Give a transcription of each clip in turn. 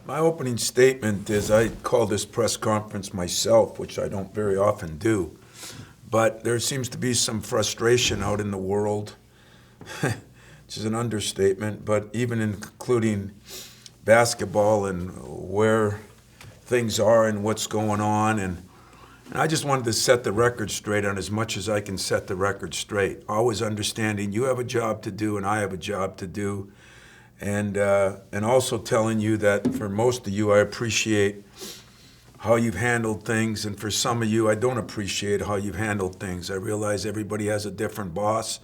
My opening statement is I call this press conference myself, which I don't very often do. But there seems to be some frustration out in the world, which is an understatement, but even including basketball and where things are and what's going on. And I just wanted to set the record straight on as much as I can set the record straight. Always understanding you have a job to do and I have a job to do. And also telling you that for most of you, I appreciate how you've handled things. And for some of you, I don't appreciate how you've handled things. I realize everybody has a different boss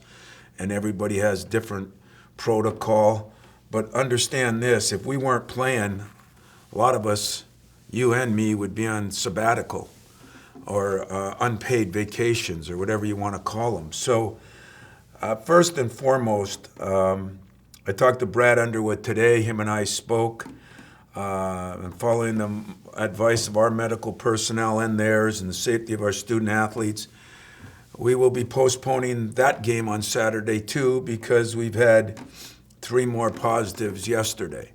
and everybody has different protocol. But understand this, if we weren't playing, a lot of us, you and me, would be on sabbatical or unpaid vacations or whatever you want to call them. So first and foremost, I talked to Brad Underwood today. Him and I spoke, and following the advice of our medical personnel and theirs and the safety of our student athletes, we will be postponing that game on Saturday too because we've had 3 more positives yesterday.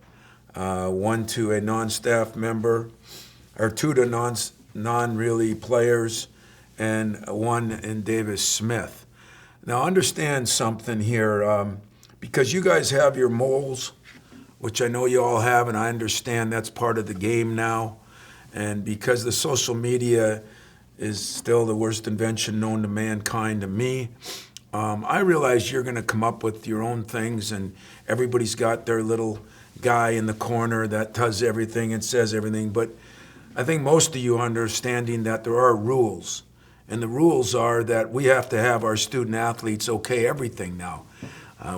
1 to a non-staff member, or 2 to non-really players, and 1 in Davis Smith. Now understand something here. Because you guys have your moles, which I know you all have, and I understand that's part of the game now, and because the social media is still the worst invention known to mankind to me, I realize you're going to come up with your own things, and everybody's got their little guy in the corner that does everything and says everything, but I think most of you are understanding that there are rules, and the rules are that we have to have our student athletes okay everything now.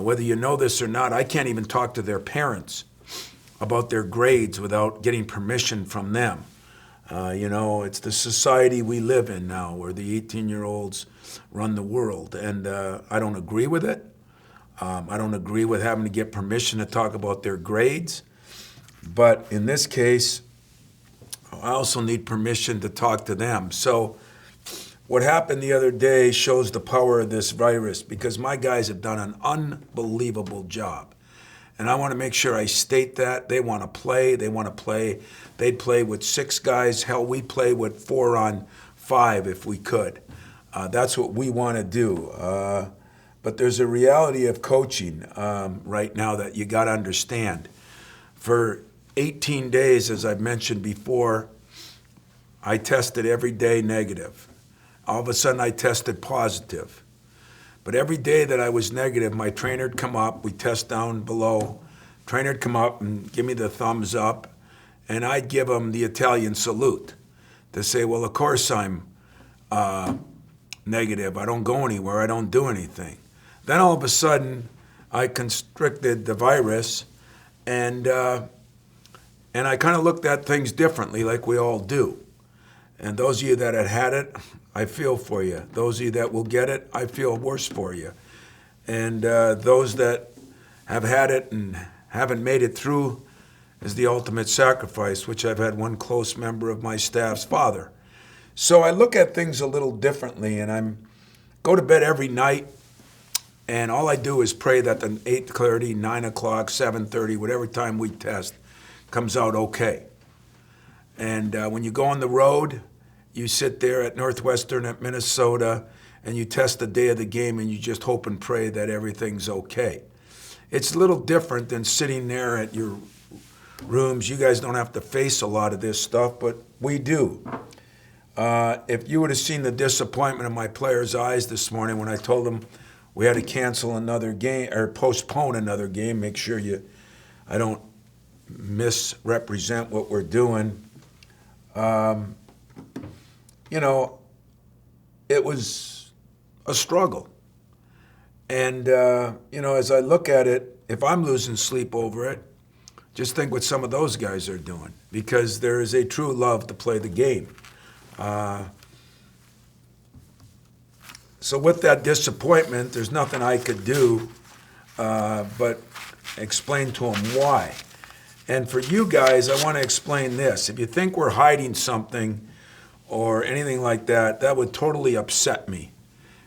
Whether you know this or not, I can't even talk to their parents about their grades without getting permission from them. It's the society we live in now where the 18-year-olds run the world, and I don't agree with it. I don't agree with having to get permission to talk about their grades. But in this case, I also need permission to talk to them. So what happened the other day shows the power of this virus because my guys have done an unbelievable job. And I want to make sure I state that. They want to play. They want to play. They'd play with 6 guys. Hell, we play with 4 on 5 if we could. That's what we want to do. But there's a reality of coaching right now that you got to understand. For 18 days, as I've mentioned before, I tested every day negative. All of a sudden, I tested positive. But every day that I was negative, my trainer would come up, we test down below, trainer would come up and give me the thumbs up, and I'd give him the Italian salute to say, well, of course I'm negative. I don't go anywhere. I don't do anything. Then all of a sudden, I constricted the virus, and I kind of looked at things differently like we all do. And those of you that had it, I feel for you. Those of you that will get it, I feel worse for you. And those that have had it and haven't made it through is the ultimate sacrifice, which I've had one close member of my staff's father. So I look at things a little differently, and I go to bed every night, and all I do is pray that the 8:30, 9 o'clock, 7:30, whatever time we test, comes out okay. And when you go on the road, you sit there at Northwestern, at Minnesota, and you test the day of the game, and you just hope and pray that everything's okay. It's a little different than sitting there at your rooms. You guys don't have to face a lot of this stuff, but we do. If you would have seen the disappointment in my players' eyes this morning when I told them we had to cancel another game or postpone another game, make sure I don't misrepresent what we're doing. It was a struggle. And, as I look at it, if I'm losing sleep over it, just think what some of those guys are doing, because there is a true love to play the game. So with that disappointment, there's nothing I could do but explain to them why. And for you guys, I want to explain this. If you think we're hiding something or anything like that, that would totally upset me,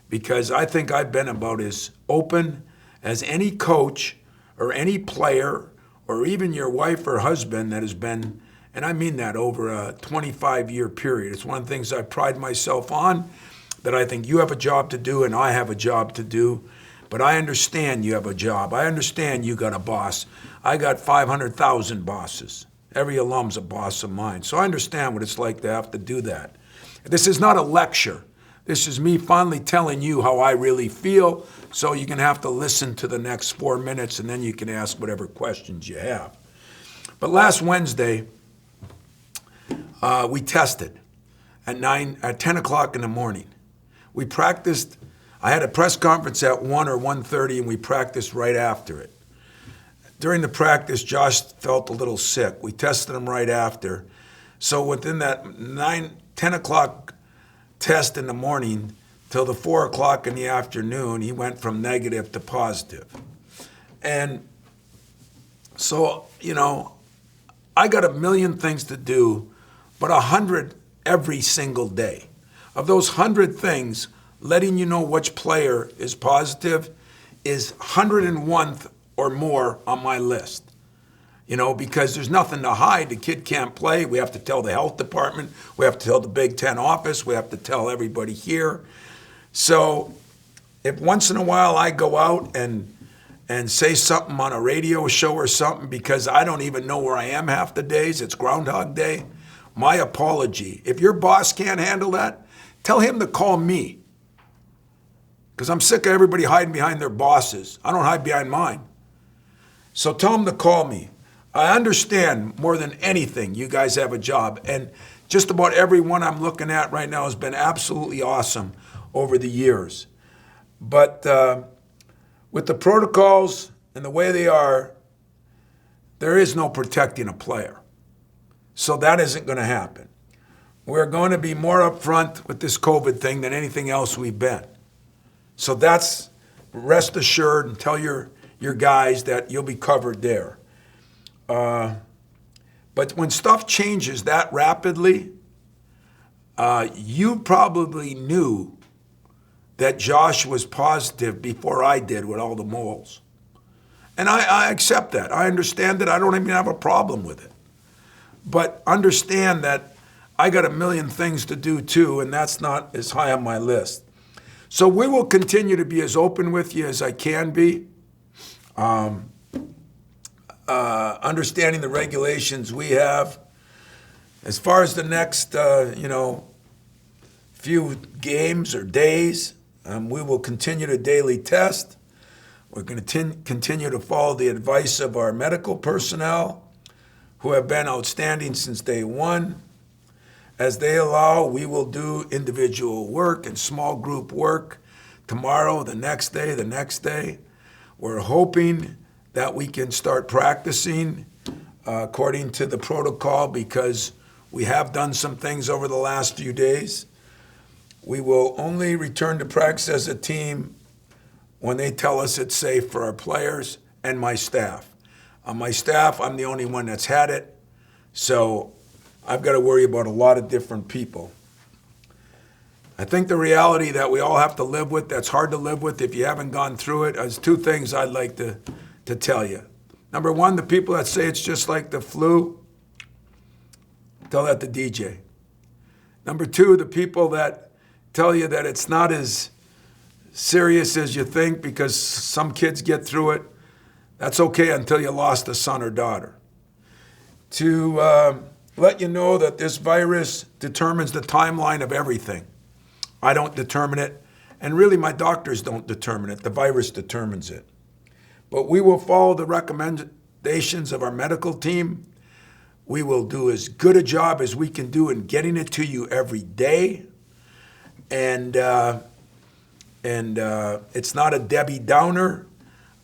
because I think I've been about as open as any coach or any player or even your wife or husband that has been, and I mean that over a 25-year period. It's one of the things I pride myself on, that I think you have a job to do and I have a job to do. But I understand you have a job. I understand you got a boss. I got 500,000 bosses. Every alum's a boss of mine. So I understand what it's like to have to do that. This is not a lecture. This is me finally telling you how I really feel, so you can have to listen to the next 4 minutes and then you can ask whatever questions you have. But last Wednesday, we tested at 10 o'clock in the morning. We practiced. I had a press conference at 1 or 1:30, and we practiced right after it. During the practice, Josh felt a little sick. We tested him right after. So within that 10 o'clock test in the morning till the 4 o'clock in the afternoon, he went from negative to positive. And so, I got a million things to do, but 100 every single day. Of those 100 things, letting you know which player is positive is 101th or more on my list. Because there's nothing to hide. The kid can't play. We have to tell the health department. We have to tell the Big Ten office. We have to tell everybody here. So if once in a while I go out and say something on a radio show or something because I don't even know where I am half the days, it's Groundhog Day, my apology. If your boss can't handle that, tell him to call me. Because I'm sick of everybody hiding behind their bosses. I don't hide behind mine. So tell him to call me. I understand more than anything you guys have a job. And just about everyone I'm looking at right now has been absolutely awesome over the years. But with the protocols and the way they are, there is no protecting a player. So that isn't going to happen. We're going to be more upfront with this COVID thing than anything else we've been. So that's, rest assured, and tell your guys that you'll be covered there. But when stuff changes that rapidly, you probably knew that Josh was positive before I did with all the moles. And I accept that. I understand it. I don't even have a problem with it. But understand that I got a million things to do too, and that's not as high on my list. So we will continue to be as open with you as I can be. Understanding the regulations we have. As far as the next, few games or days, we will continue to daily test. We're going to continue to follow the advice of our medical personnel, who have been outstanding since day one. As they allow, we will do individual work and small group work tomorrow, the next day, the next day. We're hoping that we can start practicing according to the protocol, because we have done some things over the last few days. We will only return to practice as a team when they tell us it's safe for our players and my staff. On my staff, I'm the only one that's had it, so I've got to worry about a lot of different people. I think the reality that we all have to live with, that's hard to live with if you haven't gone through it, is two things I'd like to tell you. Number one, the people that say it's just like the flu, tell that to DJ. Number two, the people that tell you that it's not as serious as you think because some kids get through it, that's okay until you lost a son or daughter. To let you know that this virus determines the timeline of everything. I don't determine it, and really my doctors don't determine it. The virus determines it. But we will follow the recommendations of our medical team. We will do as good a job as we can do in getting it to you every day. And it's not a Debbie Downer.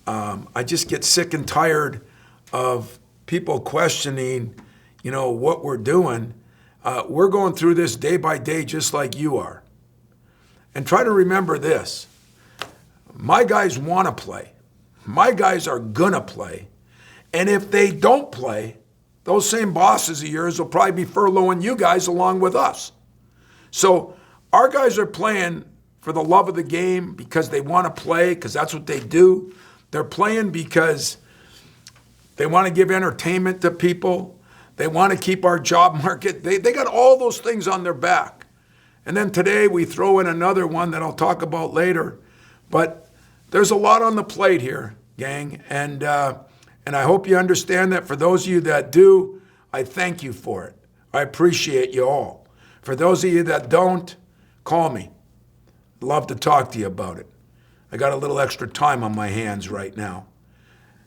I just get sick and tired of people questioning, what we're doing. We're going through this day by day just like you are. And try to remember this. My guys want to play. My guys are going to play. And if they don't play, those same bosses of yours will probably be furloughing you guys along with us. So our guys are playing for the love of the game because they want to play, because that's what they do. They're playing because They want to give entertainment to people. They want to keep our job market. They got all those things on their back. And then today we throw in another one that I'll talk about later. But there's a lot on the plate here, gang. And I hope you understand that. For those of you that do, I thank you for it. I appreciate you all. For those of you that don't, call me. I'd love to talk to you about it. I got a little extra time on my hands right now.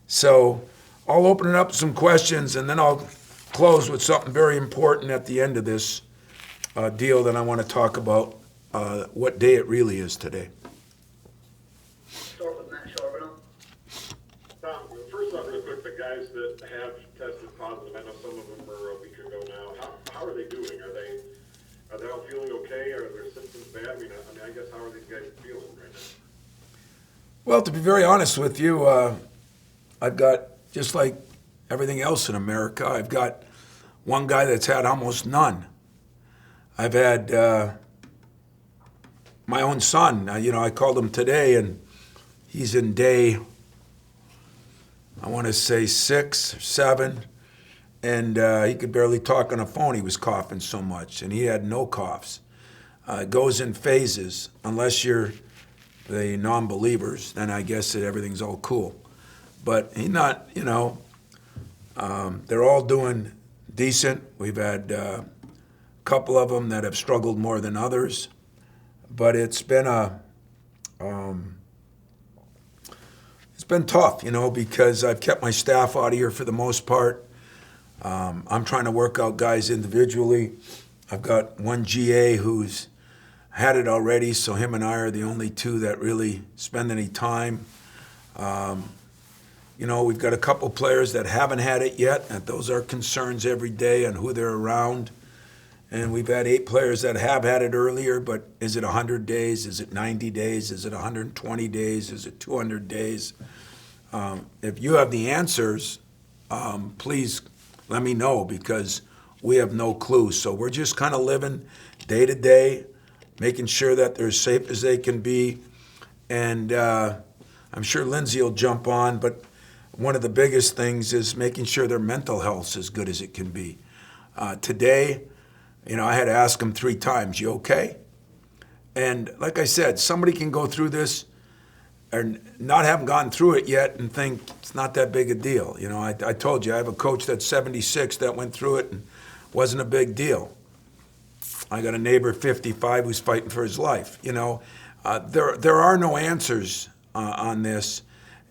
So I'll open it up to some questions, and then I'll close with something very important at the end of this deal that I want to talk about, what day it really is today. Start with Matt Charbonneau. Tom, first off, real quick, the guys that have tested positive, I know some of them were a week ago now. How are they doing? Are they all feeling okay? Are their symptoms bad? I mean, I guess how are these guys feeling right now? Well, to be very honest with you, I've got, just like everything else in America, I've got one guy that's had almost none. I've had my own son. I called him today, and he's in day, I want to say 6 or 7, and he could barely talk on the phone. He was coughing so much, and he had no coughs. It goes in phases. Unless you're the non-believers, then I guess that everything's all cool. But he's not, they're all doing decent. We've had a couple of them that have struggled more than others. But it's been it's been tough, because I've kept my staff out of here for the most part. I'm trying to work out guys individually. I've got one GA who's had it already, so him and I are the only two that really spend any time. We've got a couple players that haven't had it yet, and those are concerns every day on who they're around. And we've had 8 players that have had it earlier, but is it 100 days? Is it 90 days? Is it 120 days? Is it 200 days? If you have the answers, please let me know, because we have no clue. So we're just kind of living day to day, making sure that they're as safe as they can be. And I'm sure Lindsay will jump on, but one of the biggest things is making sure their mental health's as good as it can be. Today, I had to ask them 3 times, you okay? And like I said, somebody can go through this or not have gone through it yet and think it's not that big a deal. I told you, I have a coach that's 76 that went through it and wasn't a big deal. I got a neighbor, 55, who's fighting for his life. There are no answers on this.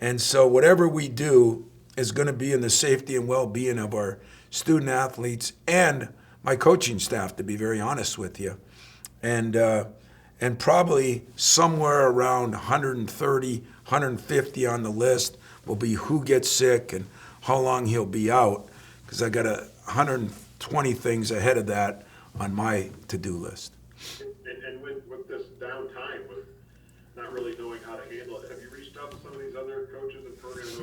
And so whatever we do is going to be in the safety and well-being of our student athletes and my coaching staff, to be very honest with you. And probably somewhere around 130, 150 on the list will be who gets sick and how long he'll be out, because I got 120 things ahead of that on my to-do list. And with this downtime, with not really knowing how to handle it, have you reached out to some of these other coaches and programs?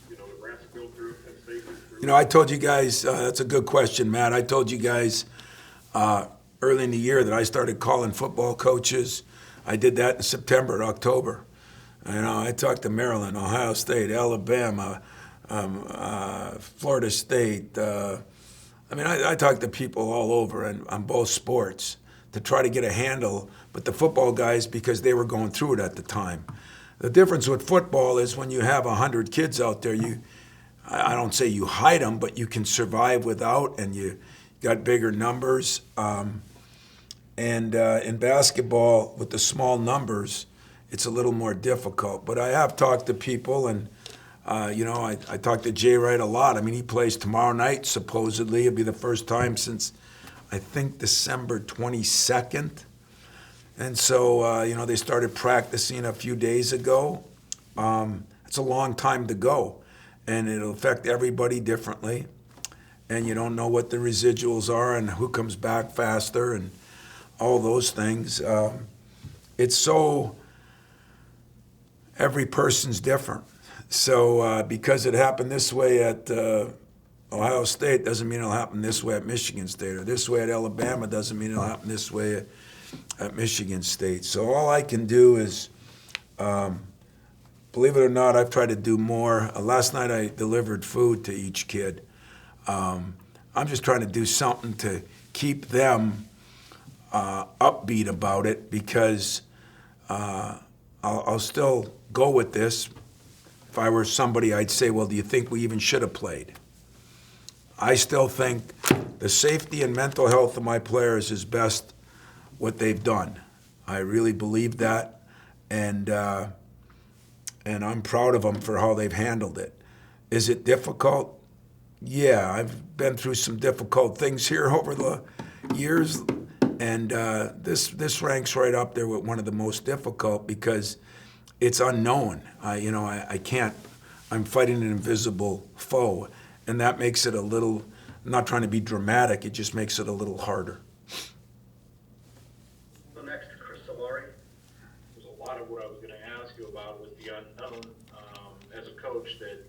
Nebraska go through and safely through? I told you guys, that's a good question, Matt. I told you guys early in the year that I started calling football coaches. I did that in September, October. I talked to Maryland, Ohio State, Alabama, Florida State. I talked to people all over and on both sports to try to get a handle, but the football guys, because they were going through it at the time. The difference with football is when you have 100 kids out there, I don't say you hide them, but you can survive without, and you got bigger numbers. And in basketball, with the small numbers, it's a little more difficult. But I have talked to people, and I talked to Jay Wright a lot. He plays tomorrow night, supposedly. It'll be the first time since, I think, December 22nd. And so, they started practicing a few days ago. It's a long time to go, and it'll affect everybody differently. And you don't know what the residuals are and who comes back faster and all those things. It's so, every person's different. So because it happened this way at Ohio State doesn't mean it'll happen this way at Michigan State, or this way at Alabama doesn't mean it'll happen this way at Michigan State. So all I can do is believe it or not, I've tried to do more. Last night I delivered food to each kid. I'm just trying to do something to keep them upbeat about it, because I'll still go with this. If I were somebody, I'd say, well, do you think we even should have played? I still think the safety and mental health of my players is best what they've done. I really believe that, and I'm proud of them for how they've handled it. Is it difficult? Yeah, I've been through some difficult things here over the years, and this ranks right up there with one of the most difficult, because it's unknown. I can't. I'm fighting an invisible foe, and that makes it a little. I'm not trying to be dramatic. It just makes it a little harder. The next, Chris Solari. There's a lot of what I was going to ask you about with the unknown. As a coach, that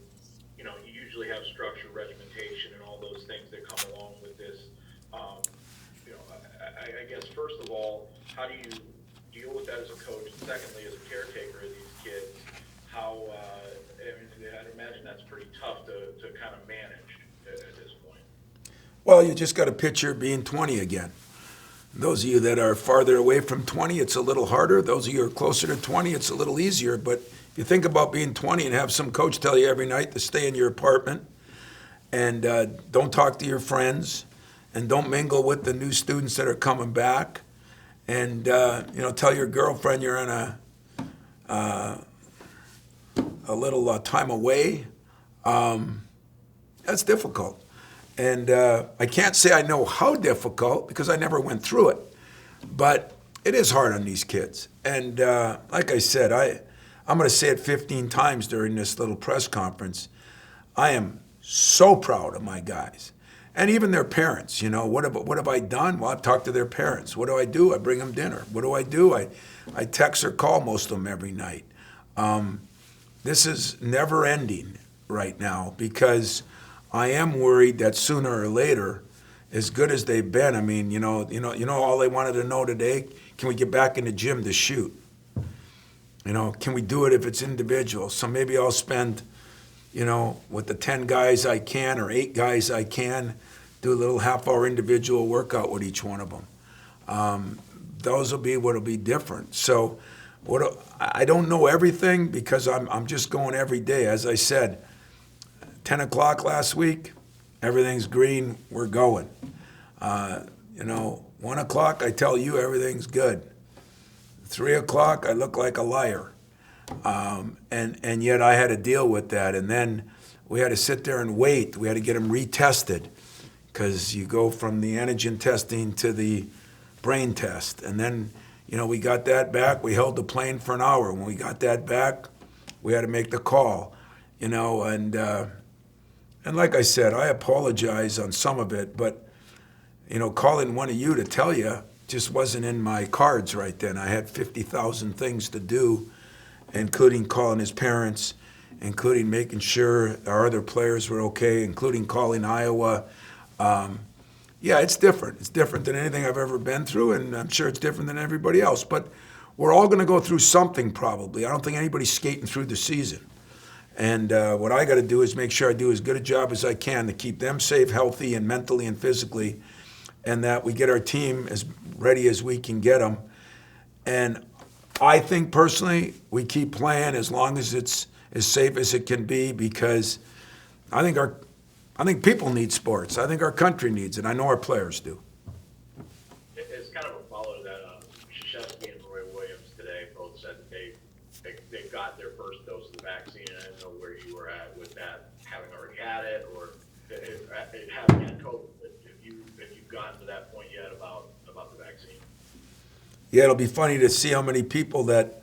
you usually have structure, regimentation, and all those things that come along with this. I guess first of all, how do you deal with that as a coach? And secondly, as a caretaker of these kids, how? I'd imagine that's pretty tough to kind of manage at this point. Well, you just got to picture being 20 again. Those of you that are farther away from 20, it's a little harder. Those of you who are closer to 20, it's a little easier. But if you think about being 20 and have some coach tell you every night to stay in your apartment and don't talk to your friends and don't mingle with the new students that are coming back, and tell your girlfriend you're in a little time away, that's difficult. And I can't say I know how difficult, because I never went through it. But it is hard on these kids. And like I said, I'm going to say it 15 times during this little press conference. I am so proud of my guys. And even their parents. What have I done? Well, I've talked to their parents. What do? I bring them dinner. What do? I text or call most of them every night. This is never ending right now, because I am worried that sooner or later, as good as they've been, all they wanted to know today, can we get back in the gym to shoot? Can we do it if it's individual? So maybe I'll spend, with the 10 guys I can or 8 guys I can, do a little half-hour individual workout with each one of them. Those will be what'll be different. So I don't know everything, because I'm just going every day. As I said, 10 o'clock last week, everything's green, we're going. 1 o'clock, I tell you everything's good. 3 o'clock, I look like a liar. And yet I had to deal with that. And then we had to sit there and wait. We had to get them retested, because you go from the antigen testing to the brain test. And then, we got that back. We held the plane for an hour. When we got that back, we had to make the call, and like I said, I apologize on some of it, but, calling one of you to tell you just wasn't in my cards right then. I had 50,000 things to do, including calling his parents, including making sure our other players were okay, including calling Iowa. Yeah, it's different. It's different than anything I've ever been through, and I'm sure it's different than everybody else. But we're all going to go through something probably. I don't think anybody's skating through the season. And what I got to do is make sure I do as good a job as I can to keep them safe, healthy, and mentally and physically, and that we get our team as ready as we can get them. And I think personally we keep playing as long as it's as safe as it can be, because I think people need sports. I think our country needs it. I know our players do. It's kind of a follow to that. Krzyzewski and Roy Williams today both said that they got their first dose of the vaccine, and I didn't know where you were at with that, having already had it or having had COVID. If you've gotten to that point yet about the vaccine? Yeah, it'll be funny to see how many people that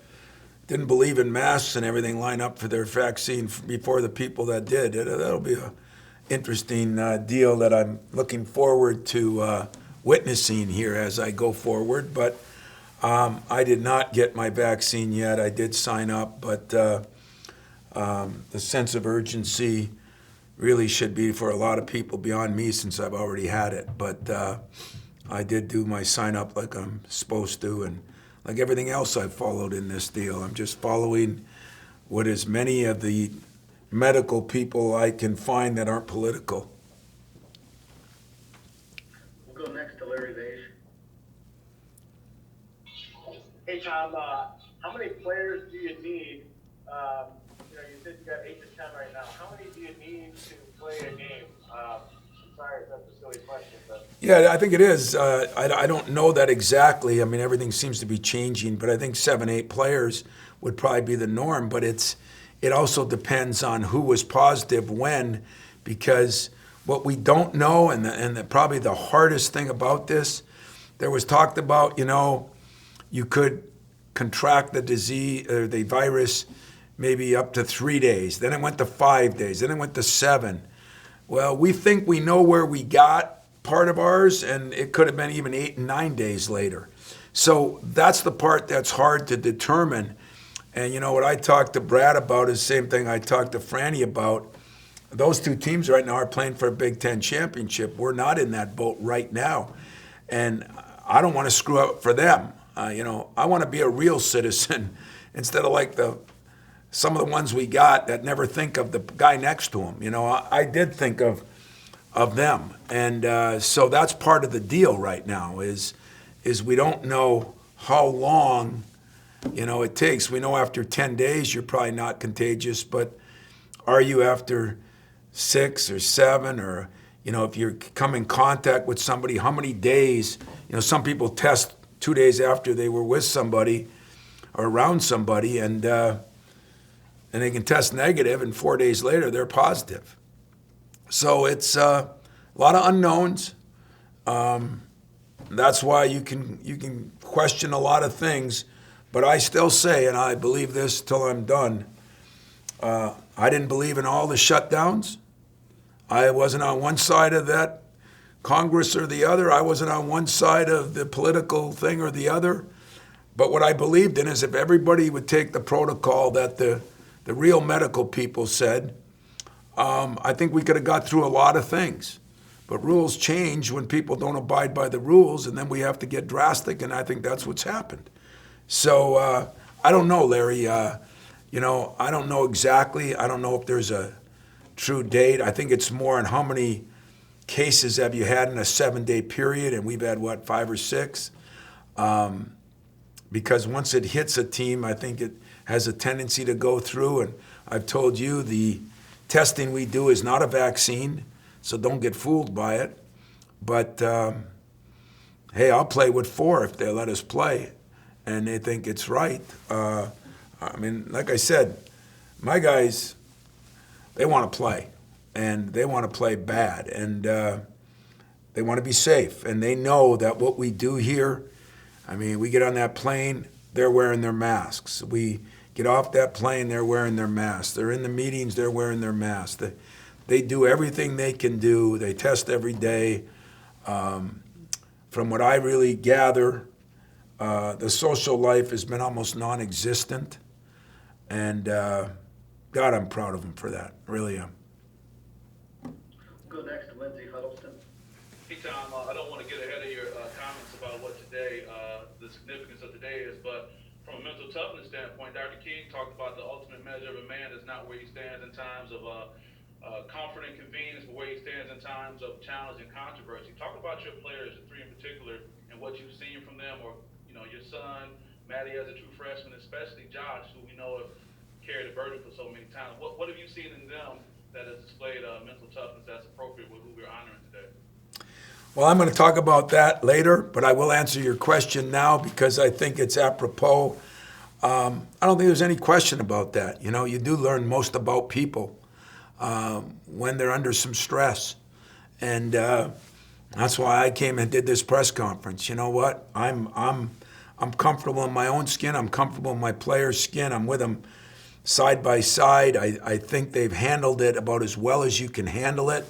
didn't believe in masks and everything line up for their vaccine before the people that did. That'll be a interesting deal that I'm looking forward to witnessing here as I go forward. But I did not get my vaccine yet. I did sign up, but the sense of urgency really should be for a lot of people beyond me, since I've already had it. But I did do my sign up like I'm supposed to, and like everything else I've followed in this deal, I'm just following with as many of the medical people I can find that aren't political. We'll go next to Larry Vage. Hey, Tom, how many players do you need? You said you got 8 to 10 right now. How many do you need to play a game? I'm sorry if that's a silly question, but. Yeah, I think it is. I don't know that exactly. I mean, everything seems to be changing, but I think 7, 8 players would probably be the norm. But it also depends on who was positive when, because what we don't know, and probably the hardest thing about this, there was talked about, you could contract the disease or the virus maybe up to 3 days. Then it went to 5 days. Then it went to 7. Well, we think we know where we got part of ours, and it could have been even 8 and 9 days later. So that's the part that's hard to determine. And what I talked to Brad about is the same thing I talked to Franny about. Those two teams right now are playing for a Big Ten championship. We're not in that boat right now. And I don't want to screw up for them. I want to be a real citizen instead of like some of the ones we got that never think of the guy next to him. I did think of them. And so that's part of the deal right now is we don't know how long, it takes. We know after 10 days you're probably not contagious, but are you after 6 or 7 or, if you come in contact with somebody, how many days? Some people test 2 days after they were with somebody or around somebody, and they can test negative, and 4 days later they're positive. So it's a lot of unknowns. That's why you can question a lot of things, but I still say, and I believe this till I'm done, I didn't believe in all the shutdowns. I wasn't on one side of that Congress or the other. I wasn't on one side of the political thing or the other. But what I believed in is if everybody would take the protocol that the real medical people said, I think we could have got through a lot of things. But rules change when people don't abide by the rules, and then we have to get drastic, and I think that's what's happened. So I don't know, Larry. I don't know exactly. I don't know if there's a true date. I think it's more on how many cases have you had in a 7-day period, and we've had, 5 or 6? Because once it hits a team, I think it has a tendency to go through, and I've told you the testing we do is not a vaccine, so don't get fooled by it. But, hey, I'll play with 4 if they let us play, and they think it's right. Like I said, my guys, they want to play, and they want to play bad, and they want to be safe, and they know that what we do here, we get on that plane, they're wearing their masks. We get off that plane, they're wearing their masks. They're in the meetings, they're wearing their masks. They do everything they can do. They test every day. From what I really gather, the social life has been almost non-existent, and God, I'm proud of them for that. I really am. We'll go next to Lindsey Huddleston. Hey, Tom, I don't want to get ahead of your comments about what today, the significance of today is, but from a mental toughness standpoint, Dr. King talked about the ultimate measure of a man is not where he stands in times of comfort and convenience, but where he stands in times of challenge and controversy. Talk about your players, the 3 in particular, and what you've seen from them, or your son, Maddie as a true freshman, especially Josh, who we know have carried the burden for so many times. What have you seen in them that has displayed mental toughness that's appropriate with who we're honoring today? Well, I'm going to talk about that later, but I will answer your question now because I think it's apropos. I don't think there's any question about that. You do learn most about people when they're under some stress. And that's why I came and did this press conference. You know what? I'm comfortable in my own skin. I'm comfortable in my players' skin. I'm with them side by side. I think they've handled it about as well as you can handle it.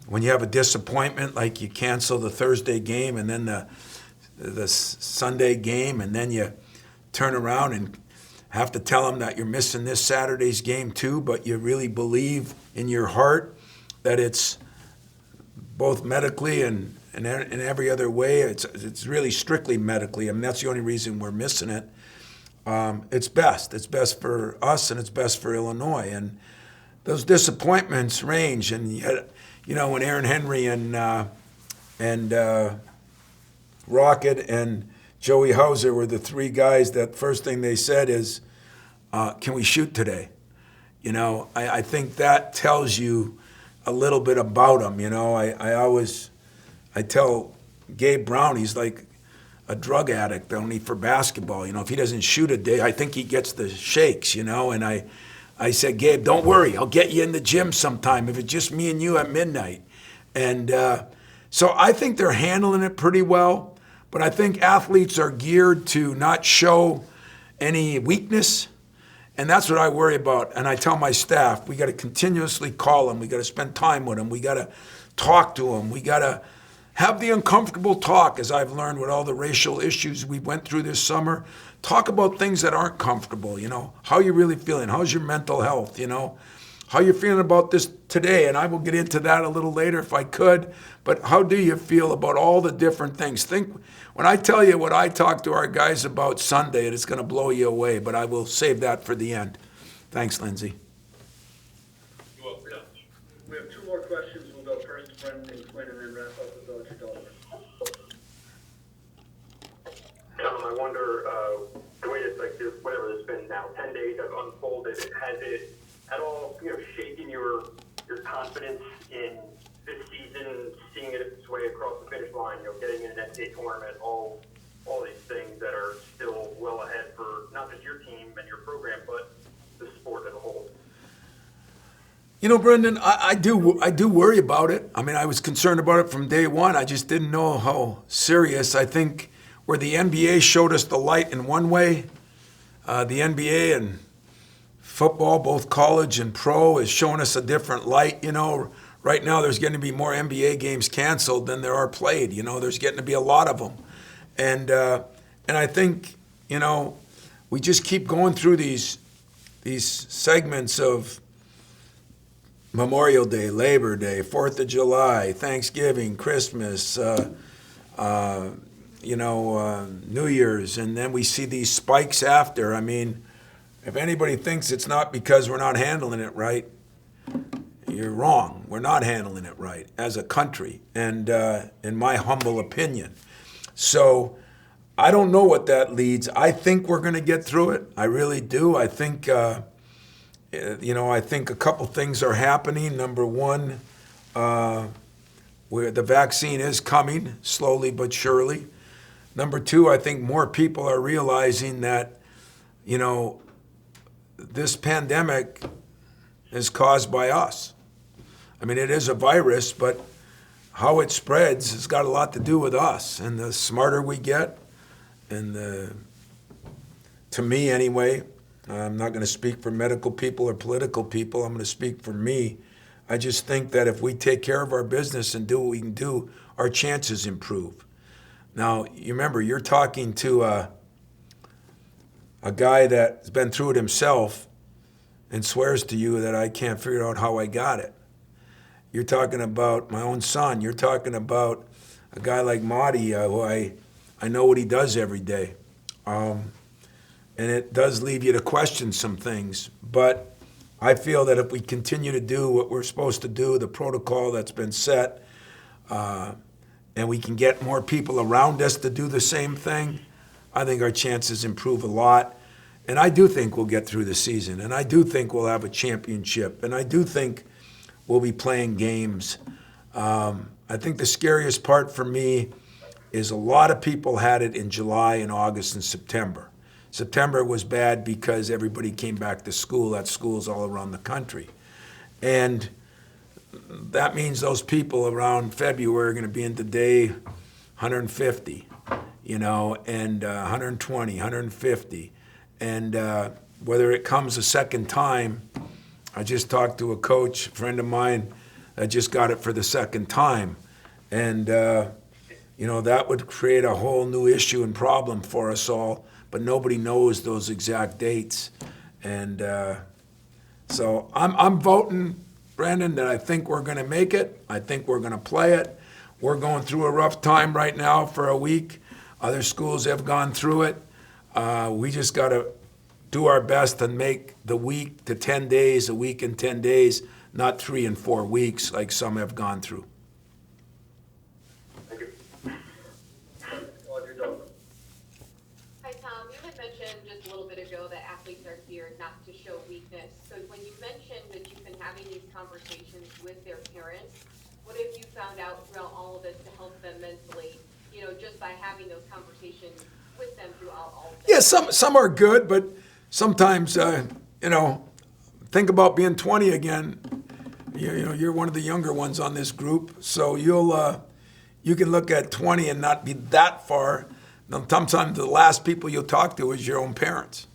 When you have a disappointment, like you cancel the Thursday game and then the Sunday game, and then you turn around and have to tell them that you're missing this Saturday's game too, but you really believe in your heart that it's both medically and in every other way. It's really strictly medically. That's the only reason we're missing it. it's best. It's best for us and it's best for Illinois. And those disappointments range. And yet, when Aaron Henry and Rocket and Joey Hauser were the three guys that first thing they said is, can we shoot today? I think that tells you a little bit about them. I tell Gabe Brown, he's like a drug addict only for basketball. If he doesn't shoot a day, I think he gets the shakes, and I said, Gabe, don't worry, I'll get you in the gym sometime if it's just me and you at midnight. And so I think they're handling it pretty well, but I think athletes are geared to not show any weakness. And that's what I worry about. And I tell my staff, we got to continuously call them. We got to spend time with them. We got to talk to them. We got to have the uncomfortable talk, as I've learned with all the racial issues we went through this summer. Talk about things that aren't comfortable, how you really feeling? How's your mental health, How you feeling about this today? And I will get into that a little later if I could. But how do you feel about all the different things? When I tell you what I talk to our guys about Sunday, it's going to blow you away, but I will save that for the end. Thanks, Lindsay. You're welcome. We have two more questions. We'll go first to Brendan and Quinn and then wrap up with Rescheduling. I wonder, the way it's like this, whatever it's been now, 10 days have unfolded, has it at all, shaken your confidence in this season, seeing it its way across the finish line, getting in an NCAA tournament, all these things that are still well ahead for not just your team and your program, but the sport as a whole? Brendan, I do worry about it. I mean, I was concerned about it from day one. I just didn't know how serious. I think where the NBA showed us the light in one way, the NBA and football, both college and pro, is showing us a different light. Right now there's going to be more NBA games canceled than there are played. There's getting to be a lot of them. And I think, we just keep going through these segments of Memorial Day, Labor Day, 4th of July, Thanksgiving, Christmas, New Year's, and then we see these spikes after. I mean, if anybody thinks it's not because we're not handling it right, you're wrong. We're not handling it right as a country, and in my humble opinion. So I don't know what that leads. I think we're going to get through it. I really do. I think, I think a couple things are happening. Number one, where the vaccine is coming slowly but surely. Number two, I think more people are realizing that, this pandemic is caused by us. I mean, it is a virus, but how it spreads has got a lot to do with us. And the smarter we get, and to me anyway, I'm not going to speak for medical people or political people, I'm going to speak for me. I just think that if we take care of our business and do what we can do, our chances improve. Now, you remember, you're talking to a guy that's been through it himself and swears to you that I can't figure out how I got it. You're talking about my own son. You're talking about a guy like Marty, who I know what he does every day. And it does leave you to question some things. But I feel that if we continue to do what we're supposed to do, the protocol that's been set, and we can get more people around us to do the same thing, I think our chances improve a lot. And I do think we'll get through the season. And I do think we'll have a championship. And I do think we'll be playing games. I think the scariest part for me is a lot of people had it in July and August and September. September was bad because everybody came back to school at schools all around the country. And that means those people around February are going to be into day 150, and 120, 150. And whether it comes a second time, I just talked to a coach, a friend of mine, that just got it for the second time. And, that would create a whole new issue and problem for us all, but nobody knows those exact dates. And so I'm voting, Brandon, that I think we're going to make it. I think we're going to play it. We're going through a rough time right now for a week. Other schools have gone through it. We just got to do our best to make the week to 10 days, a week and 10 days, not 3 and 4 weeks like some have gone through. Thank you. Audrey Dalton. Hi, Tom. You had mentioned just a little bit ago that athletes are here not to show weakness. So when you mentioned that you've been having these conversations with their parents, what have you found out throughout all of this to help them mentally, just by having those conversations with them throughout all of this? Yeah, some are good, but sometimes, think about being 20 again. You're one of the younger ones on this group, so you can look at 20 and not be that far. Now, sometimes the last people you'll talk to is your own parents.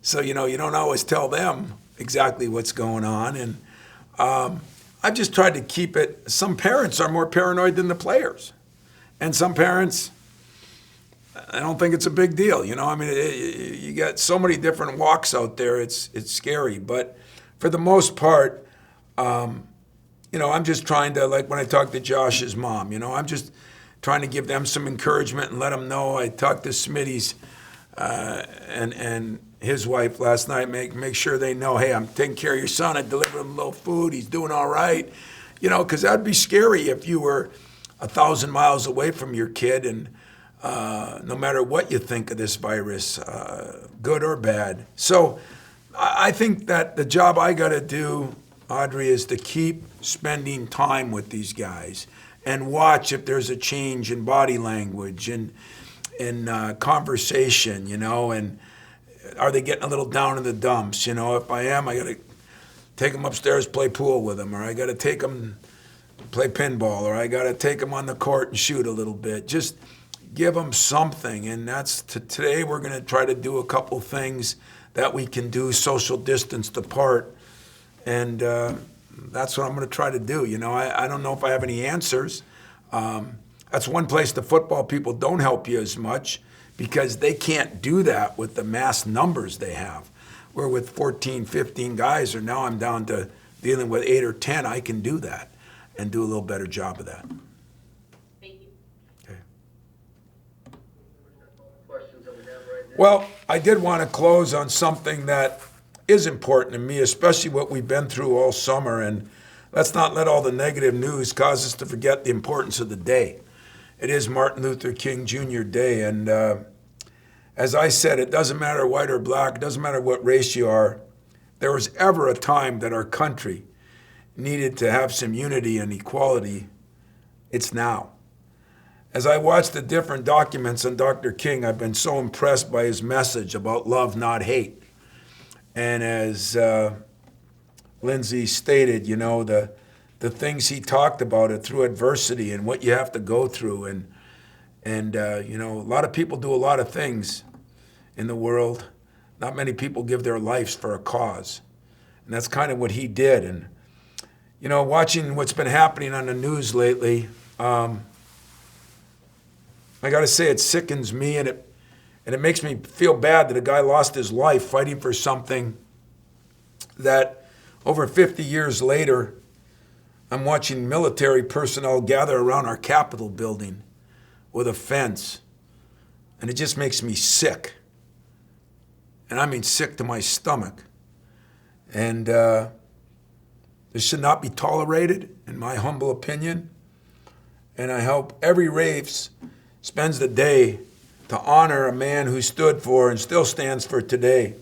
So, you don't always tell them exactly what's going on. And I've just tried to keep it. Some parents are more paranoid than the players. And some parents, I don't think it's a big deal. You got so many different walks out there. It's scary. But for the most part, I'm just trying to, like when I talked to Josh's mom, I'm just trying to give them some encouragement and let them know. I talked to Smitty's and his wife last night, make sure they know, hey, I'm taking care of your son. I delivered him a little food. He's doing all right. Because that'd be scary if you were 1,000 miles away from your kid, and no matter what you think of this virus, good or bad. So I think that the job I got to do, Audrey, is to keep spending time with these guys and watch if there's a change in body language and in conversation, and are they getting a little down in the dumps? If I am, I got to take them upstairs, play pool with them, or I got to take them play pinball, or I got to take them on the court and shoot a little bit. Just give them something, and today we're going to try to do a couple things that we can do social distanced apart, and that's what I'm going to try to do. I don't know if I have any answers. That's one place the football people don't help you as much because they can't do that with the mass numbers they have. Where with 14, 15 guys, or now I'm down to dealing with 8 or 10, I can do that and do a little better job of that. Thank you. Okay. Questions that we have right now? Well, I did want to close on something that is important to me, especially what we've been through all summer. And let's not let all the negative news cause us to forget the importance of the day. It is Martin Luther King Jr. Day. And as I said, it doesn't matter white or black. It doesn't matter what race you are. There was ever a time that our country needed to have some unity and equality. It's now. As I watched the different documents on Dr. King, I've been so impressed by his message about love, not hate. And as Lindsay stated, the things he talked about it through adversity and what you have to go through. And a lot of people do a lot of things in the world. Not many people give their lives for a cause. And that's kind of what he did. And, watching what's been happening on the news lately, I got to say it sickens me, and it makes me feel bad that a guy lost his life fighting for something that over 50 years later, I'm watching military personnel gather around our Capitol building with a fence, and it just makes me sick. And I mean sick to my stomach. And this should not be tolerated, in my humble opinion. And I hope every race spends the day to honor a man who stood for and still stands for today.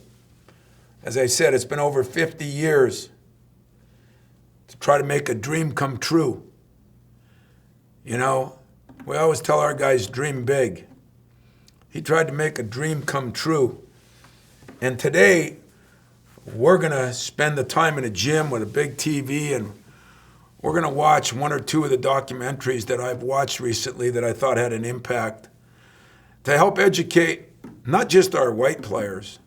As I said, it's been over 50 years to try to make a dream come true. We always tell our guys, dream big. He tried to make a dream come true. And today, we're going to spend the time in a gym with a big TV, and we're going to watch one or two of the documentaries that I've watched recently that I thought had an impact to help educate not just our white players,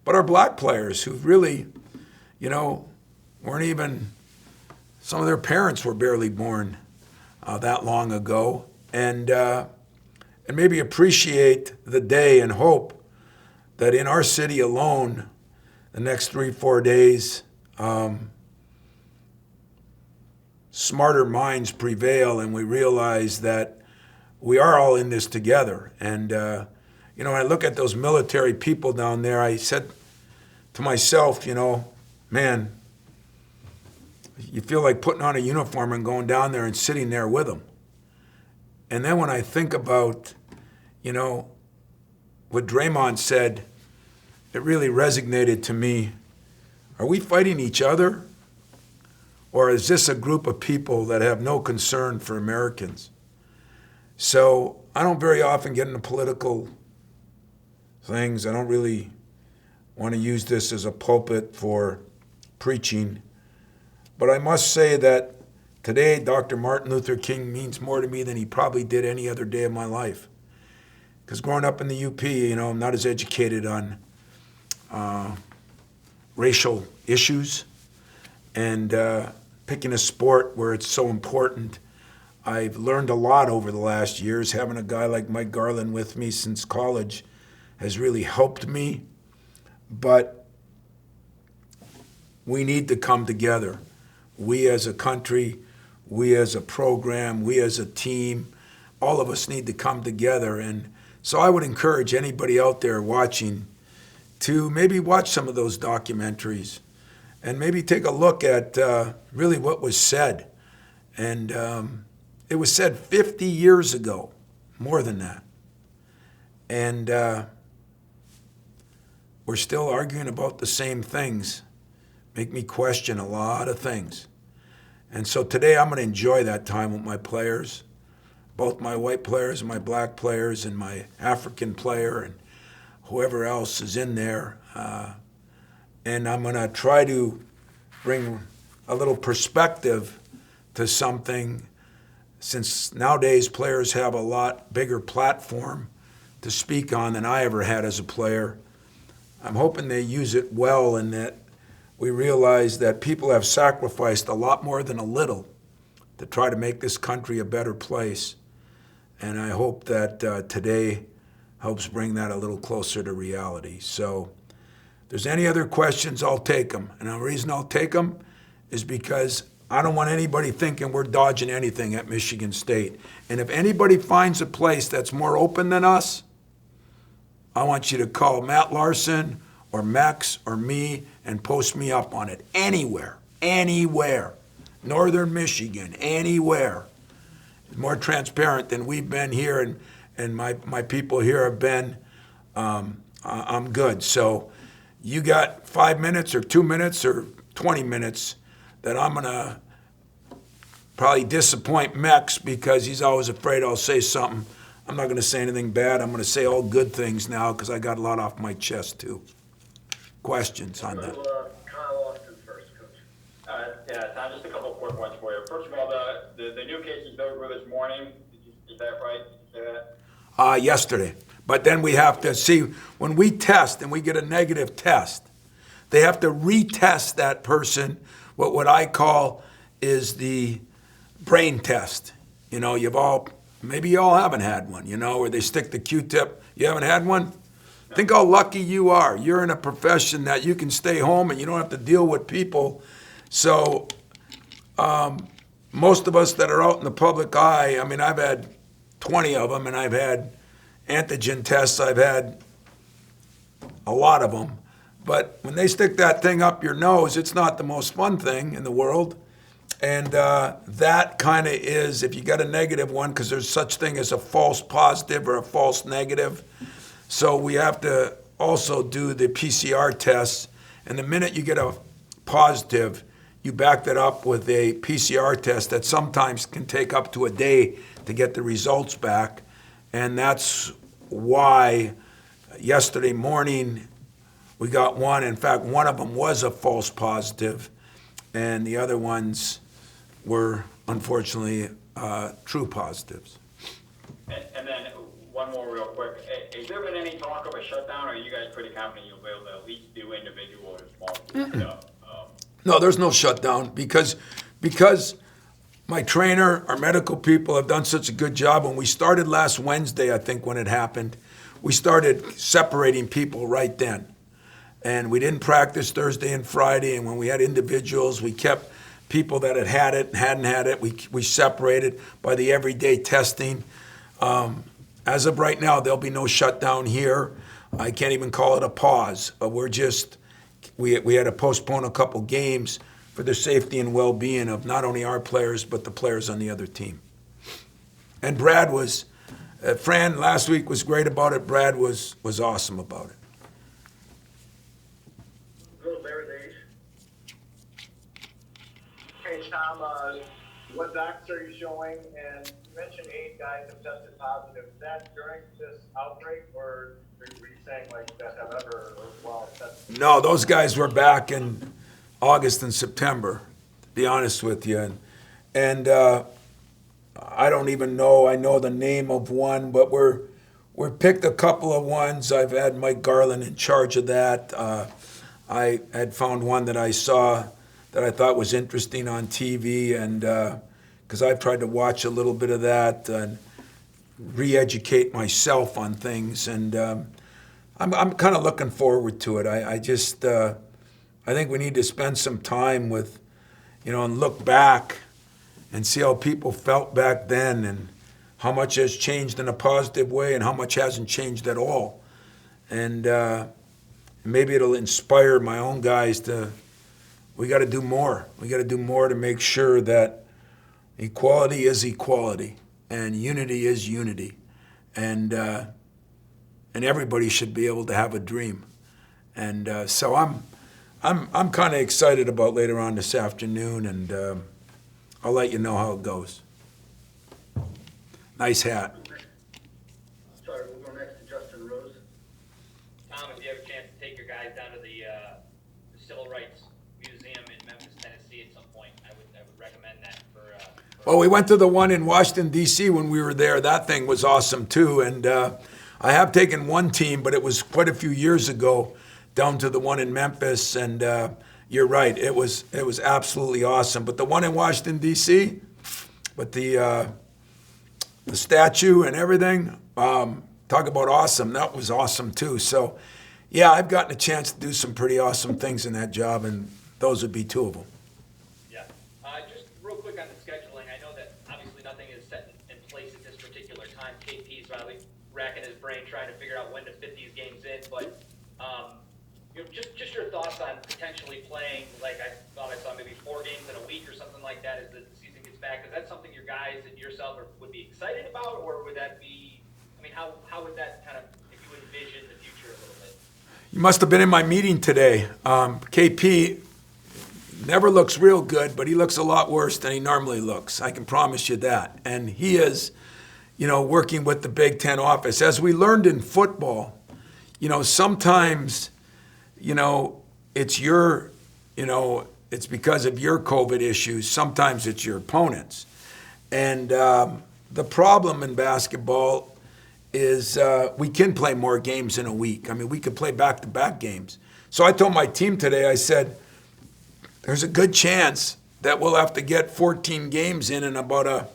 but our black players who really, weren't even, some of their parents were barely born that long ago, and maybe appreciate the day and hope that in our city alone, the next 3-4 days, smarter minds prevail, and we realize that we are all in this together. And, when I look at those military people down there, I said, to myself, man, you feel like putting on a uniform and going down there and sitting there with them. And then when I think about, what Draymond said, it really resonated to me. Are we fighting each other? Or is this a group of people that have no concern for Americans? So I don't very often get into political things. I don't really want to use this as a pulpit for preaching. But I must say that today, Dr. Martin Luther King means more to me than he probably did any other day of my life. Because growing up in the UP, I'm not as educated on racial issues. And picking a sport where it's so important, I've learned a lot over the last years. Having a guy like Mike Garland with me since college has really helped me. But we need to come together. We as a country, we as a program, we as a team, all of us need to come together. And so I would encourage anybody out there watching to maybe watch some of those documentaries and maybe take a look at really what was said. And it was said 50 years ago, more than that. And we're still arguing about the same things. Make me question a lot of things. And so today I'm going to enjoy that time with my players, both my white players and my black players and my African player and whoever else is in there. And I'm going to try to bring a little perspective to something, since nowadays players have a lot bigger platform to speak on than I ever had as a player. I'm hoping they use it well, and that we realize that people have sacrificed a lot more than a little to try to make this country a better place. And I hope that today helps bring that a little closer to reality. So if there's any other questions, I'll take them. And the reason I'll take them is because I don't want anybody thinking we're dodging anything at Michigan State. And if anybody finds a place that's more open than us, I want you to call Matt Larson or Max or me and post me up on it. Anywhere. Northern Michigan, anywhere. It's more transparent than we've been here, and my people here have been. I'm good. So you got 5 minutes or 2 minutes or 20 minutes that I'm going to probably disappoint Mex because he's always afraid I'll say something. I'm not going to say anything bad. I'm going to say all good things now because I got a lot off my chest too. Questions on that? Kyle Austin first, Coach. Yeah, Tom, just a couple of quick ones for you. First of all, the new cases don't grow this morning. Is that right? Did you say that? Yesterday. But then we have to see, when we test and we get a negative test, they have to retest that person, what I call is the brain test. Maybe you all haven't had one, where they stick the Q-tip. You haven't had one? Think how lucky you are. You're in a profession that you can stay home and you don't have to deal with people. So most of us that are out in the public eye, I've had 20 of them, and I've had antigen tests. I've had a lot of them. But when they stick that thing up your nose, it's not the most fun thing in the world. And that kind of is, if you got a negative one, because there's such thing as a false positive or a false negative. So we have to also do the PCR tests. And the minute you get a positive, you back that up with a PCR test that sometimes can take up to a day to get the results back. And that's why yesterday morning we got one. In fact, one of them was a false positive, and the other ones were unfortunately true positives. And then one more real quick. Has there been any talk of a shutdown, or are you guys pretty confident you'll be able to at least do individual and small group stuff? No, there's no shutdown because my trainer, our medical people have done such a good job. When we started last Wednesday, I think when it happened, we started separating people right then. And we didn't practice Thursday and Friday, and when we had individuals, we kept people that had it and hadn't had it, we separated by the everyday testing. As of right now, there'll be no shutdown here. I can't even call it a pause. We're just we had to postpone a couple games for the safety and well-being of not only our players, but the players on the other team. And Brad was, Fran last week was great about it. Brad was awesome about it. Go to Larry Dage. Hey, Tom, what docs are you showing? And you mentioned 8 guys have tested positive. Is that during this outbreak, or were you saying like that have ever, well, tested? No, those guys were back in August and September, to be honest with you. And I don't even know, I know the name of one, but we're picked a couple of ones. I've had Mike Garland in charge of that. I had found one that I saw that I thought was interesting on TV, and because I've tried to watch a little bit of that and re-educate myself on things, and I'm kind of looking forward to it. I just I think we need to spend some time with, and look back and see how people felt back then and how much has changed in a positive way and how much hasn't changed at all. And maybe it'll inspire my own guys we got to do more. We got to do more to make sure that equality is equality and unity is unity. And everybody should be able to have a dream. And so I'm kind of excited about later on this afternoon, and I'll let you know how it goes. Nice hat. Sorry, we'll go next to Justin Rose. Tom, if you have a chance to take your guys down to the Civil Rights Museum in Memphis, Tennessee at some point, I would recommend that for Well, we went to the one in Washington, D.C. when we were there. That thing was awesome, too. And I have taken one team, but it was quite a few years ago, down to the one in Memphis. And you're right, it was absolutely awesome. But the one in Washington, D.C., with the statue and everything, talk about awesome. That was awesome, too. So, yeah, I've gotten a chance to do some pretty awesome things in that job, and those would be 2 of them. Yeah. Just real quick on the scheduling, I know that obviously nothing is set in place at this particular time. KP's probably racking his brain trying to figure out when to fit these games in, but just your thoughts on potentially playing, like I thought I saw maybe 4 games in a week or something like that as the season gets back. Is that something your guys and yourself would be excited about, or would that be, how would that kind of, if you envision the future a little bit? You must have been in my meeting today. KP never looks real good, but he looks a lot worse than he normally looks. I can promise you that. And he is, working with the Big Ten office. As we learned in football, sometimes, it's it's because of your COVID issues. Sometimes it's your opponents. And the problem in basketball is we can play more games in a week. We could play back-to-back games. So I told my team today, I said, there's a good chance that we'll have to get 14 games in about a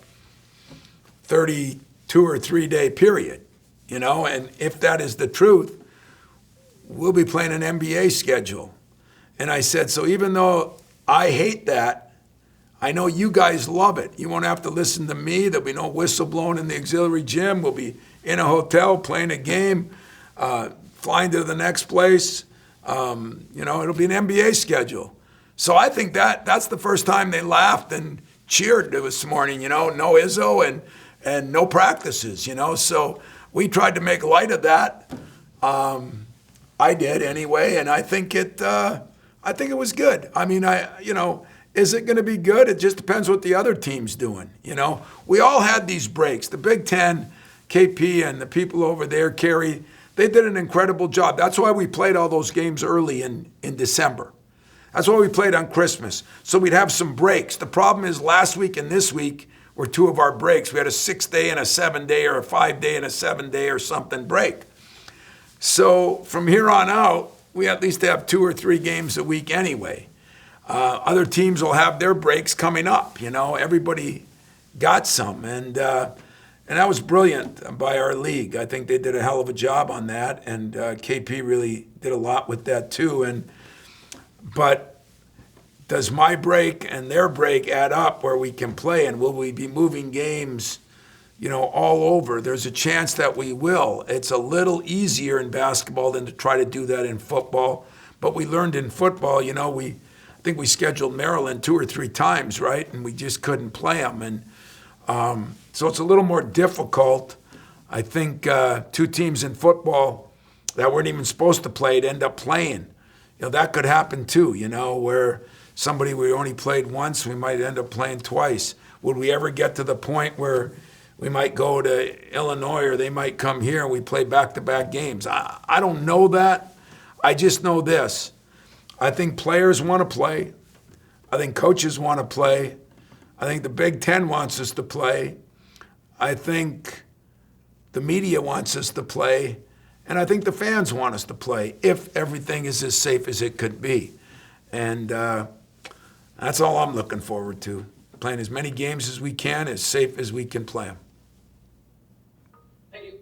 32 or 3-day period, and if that is the truth, we'll be playing an NBA schedule. And I said, so even though I hate that, I know you guys love it. You won't have to listen to me. There'll be no whistle blowing in the auxiliary gym. We'll be in a hotel playing a game, flying to the next place. It'll be an NBA schedule. So I think that's the first time they laughed and cheered this morning, no Izzo and no practices, So we tried to make light of that. I did anyway, and I think it was good. Is it going to be good? It just depends what the other team's doing. We all had these breaks. The Big Ten, KP, and the people over there, Kerry, they did an incredible job. That's why we played all those games early in December. That's why we played on Christmas, so we'd have some breaks. The problem is last week and this week were 2 of our breaks. We had a 6-day and a 7-day, or a 5-day and a 7-day or something break. So from here on out, we at least have 2 or 3 games a week anyway. Other teams will have their breaks coming up. Everybody got some, and that was brilliant by our league. I think they did a hell of a job on that, and KP really did a lot with that too. But does my break and their break add up where we can play, and will we be moving games, all over? There's a chance that we will. It's a little easier in basketball than to try to do that in football. But we learned in football, I think we scheduled Maryland 2 or 3 times, right? And we just couldn't play them. And so it's a little more difficult. I think 2 teams in football that weren't even supposed to play end up playing. That could happen too, where somebody we only played once, we might end up playing twice. Would we ever get to the point where we might go to Illinois or they might come here and we play back-to-back games? I don't know that. I just know this. I think players want to play. I think coaches want to play. I think the Big Ten wants us to play. I think the media wants us to play. And I think the fans want us to play if everything is as safe as it could be. And that's all I'm looking forward to. Playing as many games as we can, as safe as we can play them. Thank you.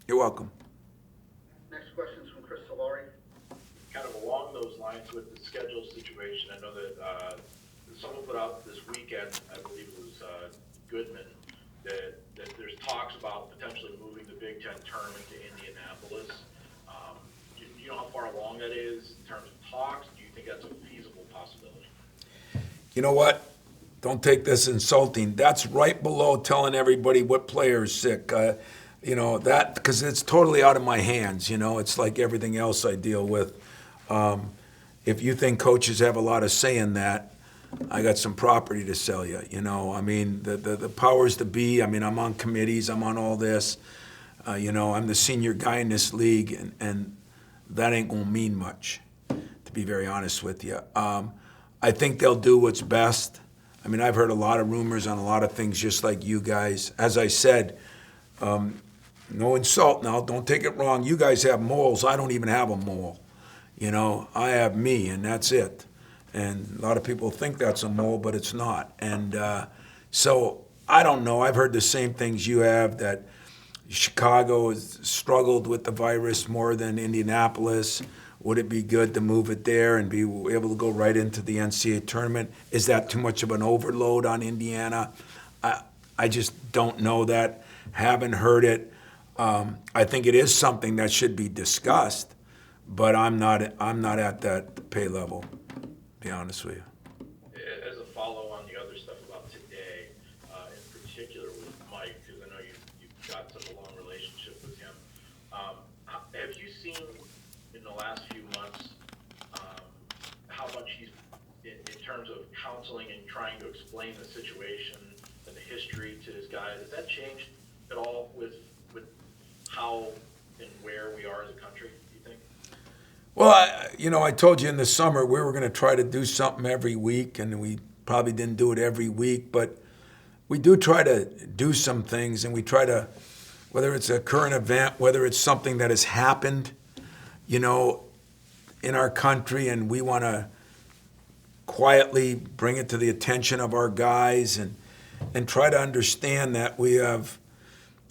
You're welcome. Next question is from Chris Solari. Kind of along those lines with the schedule situation, I know that someone put out this weekend, I believe it was Goodman, that there's talks about potentially moving the Big Ten tournament to Indianapolis. Do you know how far along that is in terms of talks? Do you think that's a feasible possibility? You know what? Don't take this insulting. That's right below telling everybody what player is sick. That because it's totally out of my hands. It's like everything else I deal with. If you think coaches have a lot of say in that, I got some property to sell you. The powers to be. I'm on committees. I'm on all this. I'm the senior guy in this league, and that ain't gonna mean much, to be very honest with you. I think they'll do what's best. I've heard a lot of rumors on a lot of things, just like you guys. As I said, no insult now. Don't take it wrong. You guys have moles. I don't even have a mole. I have me, and that's it. And a lot of people think that's a mole, but it's not. And so I don't know. I've heard the same things you have, that Chicago has struggled with the virus more than Indianapolis. Would it be good to move it there and be able to go right into the NCAA tournament? Is that too much of an overload on Indiana? I just don't know that. Haven't heard it. I think it is something that should be discussed, but I'm not at that pay level, to be honest with you. As a follow on the other stuff about today, in particular with Mike, because I know you've got such a long relationship with him. Have you seen in the last few months how much he's, in terms of counseling and trying to explain the situation and the history to his guys, has that changed at all with how and where we are as a country, do you think? Well, I told you in the summer we were going to try to do something every week, and we probably didn't do it every week, but we do try to do some things, and we try to, whether it's a current event, whether it's something that has happened, in our country, and we want to quietly bring it to the attention of our guys and try to understand that we have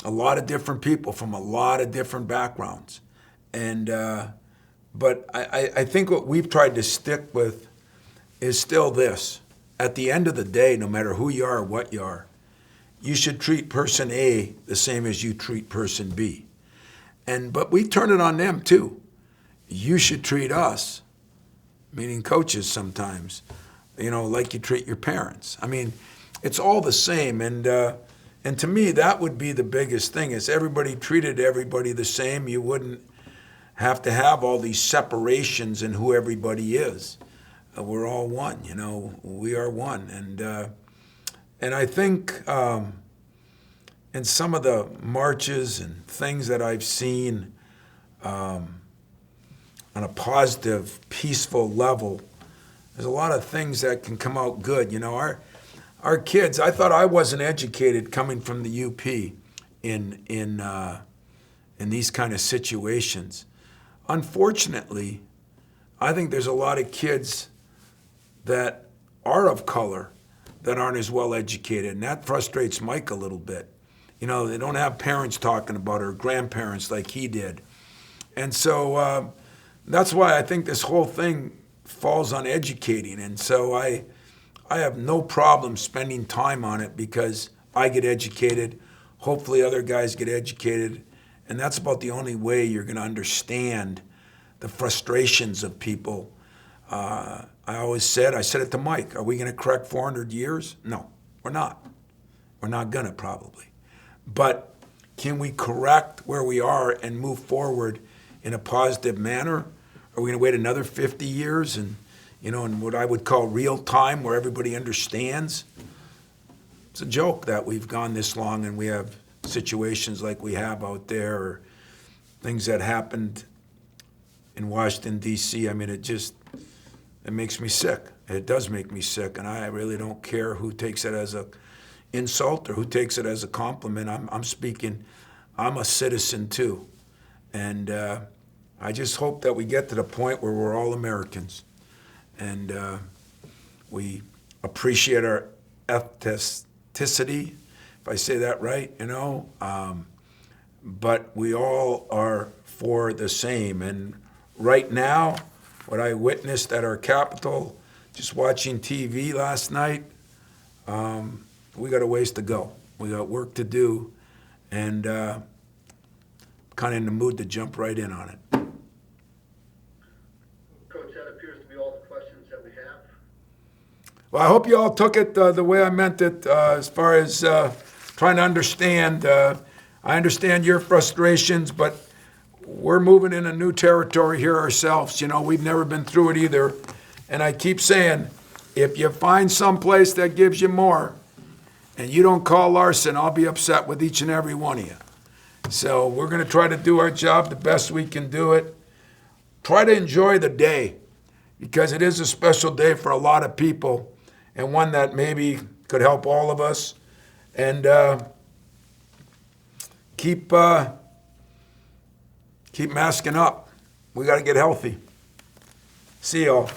a lot of different people from a lot of different backgrounds. And but I think what we've tried to stick with is still this. At the end of the day, no matter who you are or what you are, you should treat person A the same as you treat person B. But we turn it on them too. You should treat us, meaning coaches sometimes, like you treat your parents. It's all the same. And to me, that would be the biggest thing, is everybody treated everybody the same. You wouldn't have to have all these separations in who everybody is. We're all one, we are one. And I think in some of the marches and things that I've seen on a positive, peaceful level, there's a lot of things that can come out good. Our kids, I thought I wasn't educated coming from the UP in these kind of situations. Unfortunately, I think there's a lot of kids that are of color that aren't as well educated, and that frustrates Mike a little bit. They don't have parents talking about it or grandparents like he did. And so that's why I think this whole thing falls on educating. And so I have no problem spending time on it because I get educated. Hopefully other guys get educated. And that's about the only way you're going to understand the frustrations of people. I said it to Mike, are we going to correct 400 years? No, we're not. We're not going to probably. But can we correct where we are and move forward in a positive manner? Are we going to wait another 50 years and, in what I would call real time where everybody understands? It's a joke that we've gone this long and we have situations like we have out there, or things that happened in Washington, D.C. I mean, it makes me sick. It does make me sick, and I really don't care who takes it as a insult or who takes it as a compliment. I'm speaking, I'm a citizen too. And I just hope that we get to the point where we're all Americans and we appreciate our ethnicity, if I say that right, but we all are for the same. And right now, what I witnessed at our Capitol, just watching TV last night, we got a ways to go. We got work to do, and kind of in the mood to jump right in on it. Coach, that appears to be all the questions that we have. Well, I hope you all took it the way I meant it, as far as trying to understand. I understand your frustrations, but we're moving in a new territory here ourselves. We've never been through it either. And I keep saying, if you find some place that gives you more and you don't call Larson, I'll be upset with each and every one of you. So we're going to try to do our job the best we can do it. Try to enjoy the day, because it is a special day for a lot of people, and one that maybe could help all of us. And keep masking up. We got to get healthy. See y'all.